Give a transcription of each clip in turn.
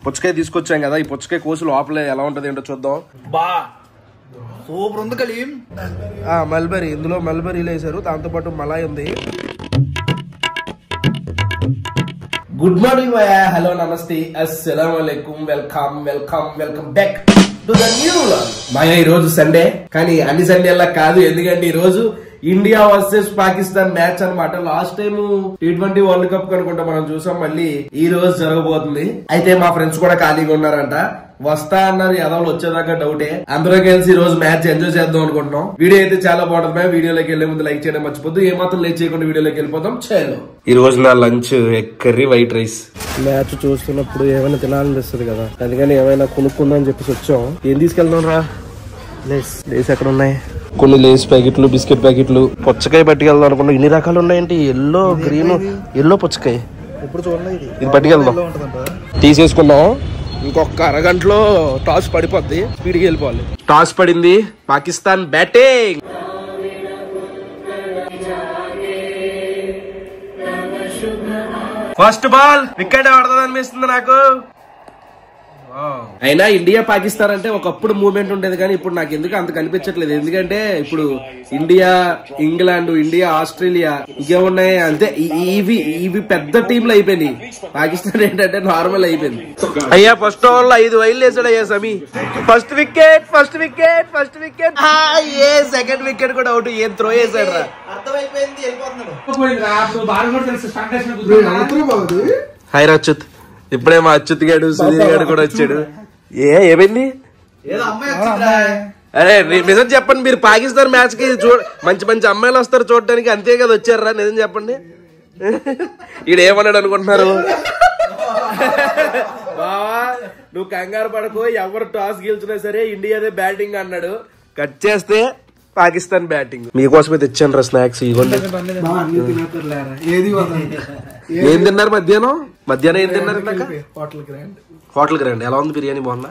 పుచ్చకాయ తీసుకొచ్చాం కదా, ఈ పుచ్చకాయ కోసు లోపలే ఎలా ఉంటది ఏంటో చూద్దాం. బా సూపర్ ఉంది కలీం. మల్బెరీ, ఇందులో మల్బెరీలు వేసారు, దాంతో పాటు మలాయ్ ఉంది. గుడ్ మార్నింగ్ భయ్యా, హలో నమస్తే, అస్సలాము అలైకుం, welcome welcome welcome back to the new vlog. భయ్యా ఈ రోజు సండే, కానీ అన్ని సండేలా కాదు, ఎందుకంటే ఈ రోజు ఇండియా వర్సెస్ పాకిస్తాన్ మ్యాచ్ అన్నమాట. Last time T20 world cup అనుకుంటా మనం చూసాం, మళ్ళీ ఈ రోజు జరగబోతుంది. అయితే మా ఫ్రెండ్స్ కూడా ఖాళీగా ఉన్నారంట, వస్తా అన్నారు, ఎదవలు వచ్చేదాకా డౌటే. అందరూ కలిసి ఈ రోజు మ్యాచ్ ఎంజాయ్ చేద్దాం అనుకుంటున్నాం. వీడియో అయితే చాలా బాగుంటుంది. వీడియోలోకి వెళ్లే ముందు లైక్ చేయడం మర్చిపోద్దు. ఏమాత్రం లేట్ చేయకుండా వీడియోలోకి వెళ్ళిపోతాం. చలో, ఈ రోజు నా lunch egg curry, white rice. Match చూస్తున్నప్పుడు ఏమైనా తినాలనిపిస్తుంది కదా, అందుకని ఏమైనా కొనుక్కుందాం అని చెప్పేసి వచ్చాం. ఏం తీసుకెళ్దాం రా? లేస్ ఎక్కడ ఉన్నాయి? కొన్ని లేస్ ప్యాకెట్లు, బిస్కెట్ ప్యాకెట్లు, పుచ్చకాయ పట్టుకెళ్దాం అనుకున్నా. ఇన్ని రకాలు ఉన్నాయంటే, ఎల్లో, గ్రీన్, ఎల్లో పుచ్చకాయ. ఇది పట్టుకెళ్దాం, తీసేసుకున్నాం. ఇంకొక అరగంటలో టాస్ పడిపోద్ది, స్పీడ్కి వెళ్ళిపోవాలి. టాస్ పడింది, Pakistan batting. First ball wicket పడుతుంది అనిపిస్తుంది నాకు. అయినా ఇండియా పాకిస్తాన్ అంటే ఒకప్పుడు మూవ్మెంట్ ఉండేది, కానీ ఇప్పుడు నాకు ఎందుకు అంత కనిపించట్లేదు. ఎందుకంటే ఇప్పుడు ఇండియా, ఇంగ్లాండ్, ఇండియా, ఆస్ట్రేలియా ఇంకేమున్నాయి అంతే. ఇవి పెద్ద టీంలు అయిపోయినాయి. పాకిస్తాన్ ఏంటంటే నార్మల్ అయిపోయింది. అయ్యా ఫస్ట్ ఓవర్ లో 5 వైల్డ్ వేసాడు అయ్యా సమీ. First wicket, first wicket, first wicket. ఏ సెకండ్ వికెట్ కూడా అవుట్. ఏం త్రో వేసాడు రా. హాయ్ అచ్యుత్. ఇప్పుడే మా అచ్యుత్ గాడు, సుధీర్ గాడు కూడా వచ్చాడు. ఏమైంది? అరే నిజం చెప్పండి, మీరు పాకిస్తాన్ మ్యాచ్ కి మంచి మంచి అమ్మాయిలు వస్తారు చూడడానికి, అంతే కదా వచ్చారా? నిజం చెప్పండి. ఈడేమన్నాడు అనుకుంటున్నారు? బావా నువ్వు కంగారు పడకు, ఎవరు టాస్ గెలిచినా సరే ఇండియాదే బ్యాటింగ్ అన్నాడు. కట్ చేస్తే పాకిస్తాన్ బ్యాటింగ్. మీకోసమే తెచ్చాను రా స్నాక్స్. ఇవ్వండి. ఏం తిన్నారు మధ్యాహ్నం? ఏం తిన్నారు? Hotel grand. ఎలా ఉంది బిర్యానీ? బాగుందా?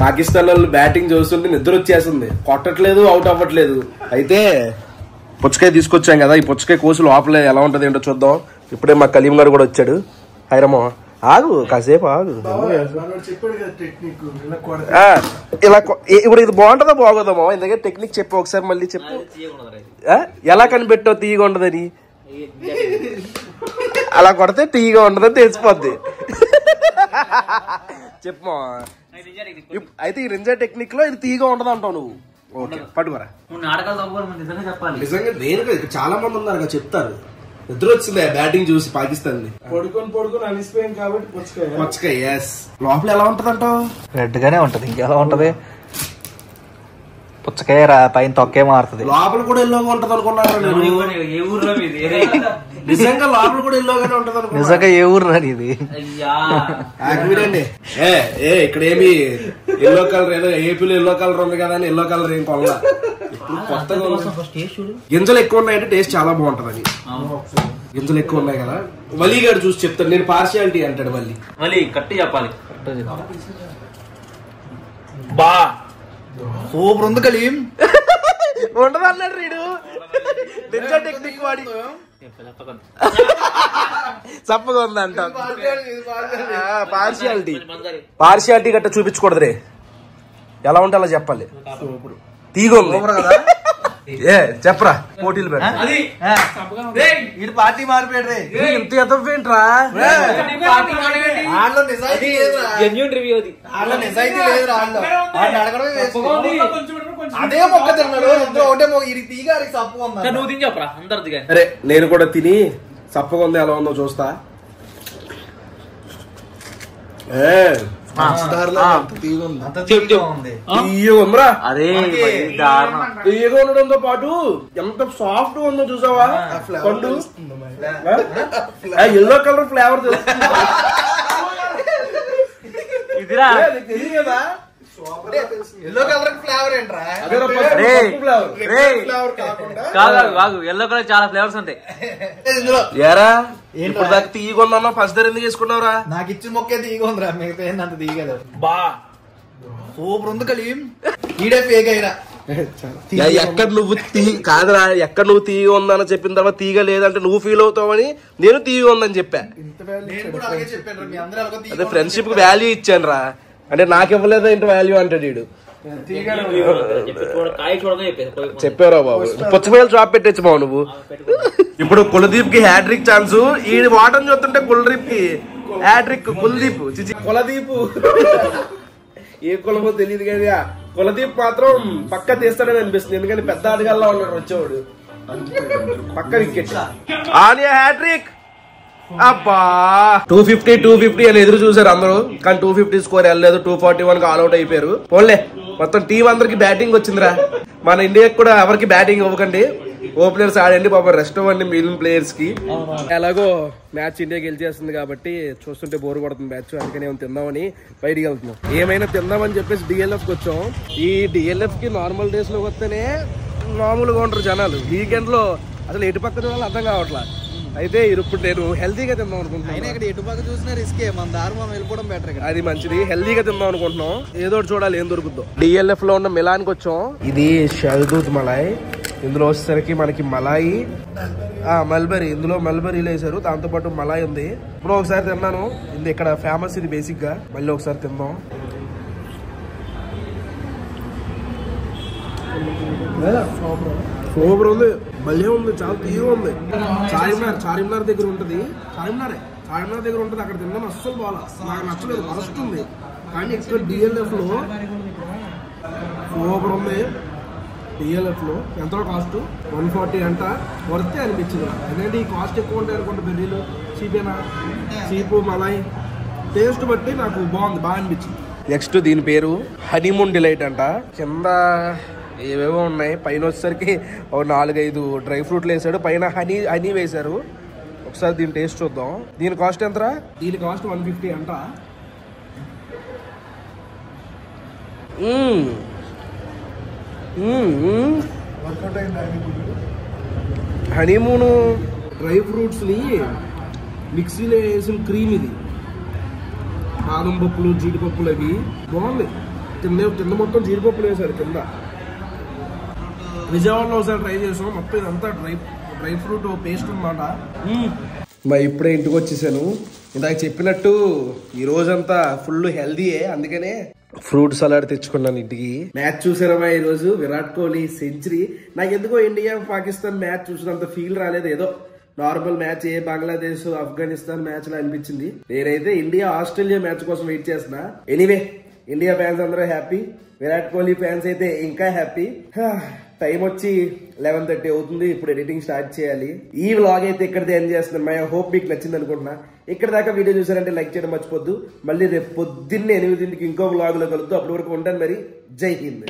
పాకిస్తాన్ వాళ్ళు బ్యాటింగ్ చూస్తుంటే నిద్ర వచ్చేస్తుంది. కొట్టట్లేదు, అవుట్ అవ్వట్లేదు. అయితే పుచ్చకాయ తీసుకొచ్చాం కదా, ఈ పుచ్చకాయ కోసు లోపలే ఎలా ఉంటది ఏంటో చూద్దాం. ఇప్పుడే మా కలీం గారు కూడా వచ్చాడు. హైరమ్మా ఆగు, కాసేపు ఆగు. ఇలా ఇప్పుడు ఇది బాగుంటుందా బాగోదమ్మా? ఎందుకంటే టెక్నిక్ చెప్పు ఒకసారి, మళ్ళీ చెప్పు. ఎలా కనిపెట్టావు తీయగా ఉండదని? అలా కొడితే తీయగా ఉండదని తెలిసిపోద్ది. చెప్పమా. అయితే ఈ రింజా టెక్నిక్ లో ఇది తీయగా ఉండదు అంటావు నువ్వు. ఓకే పట్టుకోరా. నిజంగా నేను చాలా మంది ఉన్నారు కదా చెప్తారు. నిద్ర వచ్చింది బ్యాటింగ్ చూసి పాకిస్తాన్ ని. పడుకొని అలిసిపోయింది కాబట్టి పుచ్చకాయ. ఎస్. లోపల ఎలా ఉంటది అంటావు? రెడ్ గానే ఉంటది, ఇంకెలా ఉంటది? పుచ్చకాయ పైన తొక్కే మారుతుంది. లోపల కూడా ఎల్లోగా ఉంటది అనుకున్నాను నేను. నిజంగా లోపల కూడా ఎల్లోగానే ఉంటది అనుకున్నా. నిజంగా ఏ ఊరు రాని ఇది? అండి ఇక్కడ ఏమి ఎల్లో కలర్, ఏదో ఏపీలో ఎల్లో కలర్ ఉంది కదా అని ఎల్లో కలర్ ఏం కొనలా. కొత్తగా గింజలు ఎక్కువ ఉన్నాయంటే టేస్ట్ చాలా బాగుంటది. గింజలు ఎక్కువ ఉన్నాయి కదా. వలీ గారు చూసి చెప్తాడు, నేను పార్షియాలిటీ అంటాడు. మళ్ళీ కట్టి చెప్పాలి. బా సూపర్ ఉంది కలీం. ఉండదు అన్నాడు రీడు. నిజ టెక్నిక్ వాడి చప్పగా ఉందంట. పార్షియాలిటీ గట్ట చూపించకూడదు రే. ఎలా ఉంటే అలా చెప్పాలి. తీగ కదా. ఏ చెప్పరా, పోటీలు పెట్ట. పార్టీ మారిపోయాడు. ఇంత ఎదవేంట్రా? అరే నేను కూడా తిని చప్పగా ఉంది ఎలా ఉందో చూస్తా. తీయగా ఉండడంతో పాటు ఎంత సాఫ్ట్ ఉందో చూసావా పండు. ఎల్లో కలర్ ఫ్లేవర్ తెలియదు కదా. ఎల్లో కలర్ ఫ్లేవర్ ఏంట్రా? ఎల్లో కలర్ చాలా ఫ్లేవర్స్ ఉంటాయి. ఏరా ఇప్పుడు దాకా తీయగా ఉందన్నా ఫస్ట్ ధర ఎందుకు వేసుకున్నావురా? నాకు ఇచ్చిన మొక్కే తీయగా ఉందిరా, మిగతా ఏంటంత తీయగలరు. బా సూపర్ ఉంది కలీం. ఈడే ఫేక్ అయినా ఎక్కడ నువ్వు కాదురా, ఎక్కడ నువ్వు తీగ ఉందని చెప్పిన తర్వాత తీగ లేదంటే నువ్వు ఫీల్ అవుతావని నేను తీగ ఉందని చెప్పా. అదే ఫ్రెండ్షిప్ కి వాల్యూ ఇచ్చాను రా, అంటే నాకు ఇవ్వలేదా ఇంత వాల్యూ అంటాడు వీడు. చెప్పారా బాబు, పుచ్చకాయలు షాప్ పెట్టచ్చు బాబు నువ్వు. ఇప్పుడు కులదీప్ కి హ్యాట్రిక్ ఛాన్స్, ఈ వాటం చూస్తుంటే కులదీప్ కి హ్యాట్రిక్. కులదీప్ కులదీప్ ఏ కులమో తెలియదు కదా, కులదీప్ మాత్రం పక్క తీస్తాడని అనిపిస్తుంది, ఎందుకంటే పెద్ద ఆటగాళ్ళ ఉన్నాడు వచ్చేవాడు. పక్క వికెట్ ఆనియా హ్యాట్రిక్. అబ్బా 250 అని ఎదురు చూసారు అందరూ, కానీ 250 స్కోర్ వెళ్ళలేదు. 241 ఆల్ అవుట్ అయిపోయారు. ఓన్లే మొత్తం టీం అందరికి బ్యాటింగ్ వచ్చిందిరా. మన ఇండియాకి కూడా ఎవరికి బ్యాటింగ్ ఇవ్వకండి, ఓపెనర్స్ ఆడండి పాపం, రెస్ట్ అవ్వండి మిగిలిన ప్లేయర్స్ కి. ఎలాగో మ్యాచ్ ఇండియా గెలిచేస్తుంది కాబట్టి చూస్తుంటే బోర్ కొడుతుంది మ్యాచ్, అందుకని ఏమైనా తిందామని బయటికి వెళ్తున్నాం. ఏమైనా తిందామని చెప్పేసి డిఎల్ఎఫ్ కి వచ్చాం. ఈ డిఎల్ఎఫ్ కి నార్మల్ డేస్ లో వస్తేనే మామూలుగా ఉంటారు జనాలు, వీకెండ్ లో అసలు ఎటు పక్క చూడాలి అర్థం కావట్లా. అయితే ఇప్పుడు నేను హెల్తీగా తిందాం అనుకుంటున్నాను. ఇక్కడ ఎటు పక్క చూసినా రిస్కే, మన దారి మనం వెళ్ళిపోవడం బెటర్. అది మంచిది, హెల్తీగా తిందాం అనుకుంటున్నాం. ఏదో చూడాలి ఏం దొరుకుతుందో. డిఎల్ఎఫ్ లో ఉన్న మిలాన్కి వచ్చాం. ఇది షహదూద్ మలాయ్, ఇందులో వచ్చేసరికి మనకి మలాయి మల్బరీ, ఇందులో మల్బరీలు వేసారు, దాంతో పాటు మలాయి ఉంది. ఇప్పుడు ఒకసారి తిన్నాను, ఇది ఇక్కడ ఫేమస్, ఇది బేసిక్ గా. మళ్ళీ ఒకసారి తిందాం. సూపర్ ఉంది, భలే ఉంది, చాలా తీయగా ఉంది. చార్మినార్ దగ్గర ఉంటుంది, చార్మినార్ దగ్గర ఉంటుంది, అక్కడ తిన్నాను. అస్సలు బాగా నాకు నచ్చలేదు, ఫస్ట్ ఉంది. కానీ ఇక్కడ డిఎల్ఎఫ్ లో సూపర్ ఉంది. డిఎల్ఎఫ్ లో ఎంత కాస్ట్ 140 అంట, వర్తే అనిపించింది. ఎందుకంటే ఈ కాస్ట్ ఎక్కువ ఉంటాయి అనుకుంటా, బెర్రీలు చీపేనా, చీపు మలాయ్ టేస్ట్ బట్టి నాకు బాగుంది, బాగా అనిపించింది. నెక్స్ట్ దీని పేరు హనీమూన్ డిలైట్ అంట. కింద ఏవేవో ఉన్నాయి, పైన వచ్చేసరికి ఒక 4-5 డ్రై ఫ్రూట్లు వేసాడు, పైన హనీ వేశారు. ఒకసారి దీని టేస్ట్ చూద్దాం. దీని కాస్ట్ ఎంతరా? దీని కాస్ట్ 150 అంట. హనీమూన్ డ్రై ఫ్రూట్స్ ని మిక్సీలో వేసిన క్రీమ్ ఇది, బాదం పప్పులు జీడిపప్పులు అవి బాగుంది. కింద మొత్తం జీడిపప్పులు వేశారు కింద. విజయవాడలో ఒకసారి ట్రై చేసాం, మొత్తం ఇదంతా డ్రై ఫ్రూట్ పేస్ట్ అన్నమాట. మరి ఇప్పుడే ఇంటికి వచ్చేసాను. ఇందాక చెప్పినట్టు ఈ రోజంతా ఫుల్ హెల్దీయే, అందుకనే ఫ్రూట్ సలాడ్ తెచ్చుకున్నాను ఇంటికి. మ్యాచ్ చూసారమ్మా ఈ రోజు, విరాట్ కోహ్లీ సెంచరీ. నాకు ఎందుకో ఇండియా పాకిస్తాన్ మ్యాచ్ చూసినంత ఫీల్ రాలేదు, ఏదో నార్మల్ మ్యాచ్, ఏ బంగ్లాదేశ్ ఆఫ్ఘనిస్తాన్ మ్యాచ్ లా అనిపించింది. నేనైతే ఇండియా ఆస్ట్రేలియా మ్యాచ్ కోసం వెయిట్ చేస్తున్నా. ఎనీవే ఇండియా ఫ్యాన్స్ అందరూ హ్యాపీ, విరాట్ కోహ్లీ ఫ్యాన్స్ అయితే ఇంకా హ్యాపీ. టైం వచ్చి 11:30 అవుతుంది, ఇప్పుడు ఎడిటింగ్ స్టార్ట్ చేయాలి. ఈ వ్లాగ్ అయితే ఇక్కడితే ఎండ్ చేస్తున్నాను. మై హోప్ మీకు నచ్చింది అనుకుంటున్నా. ఇక్కడ దాకా వీడియో చూసారంటే లైక్ చేయడం మర్చిపోద్దు. మళ్ళీ రేపు పొద్దున్నే 8 ఇంకో వ్లాగ్ లో కలుద్దాం. అప్పటి వరకు ఉంటాను మరి. జై హింద్.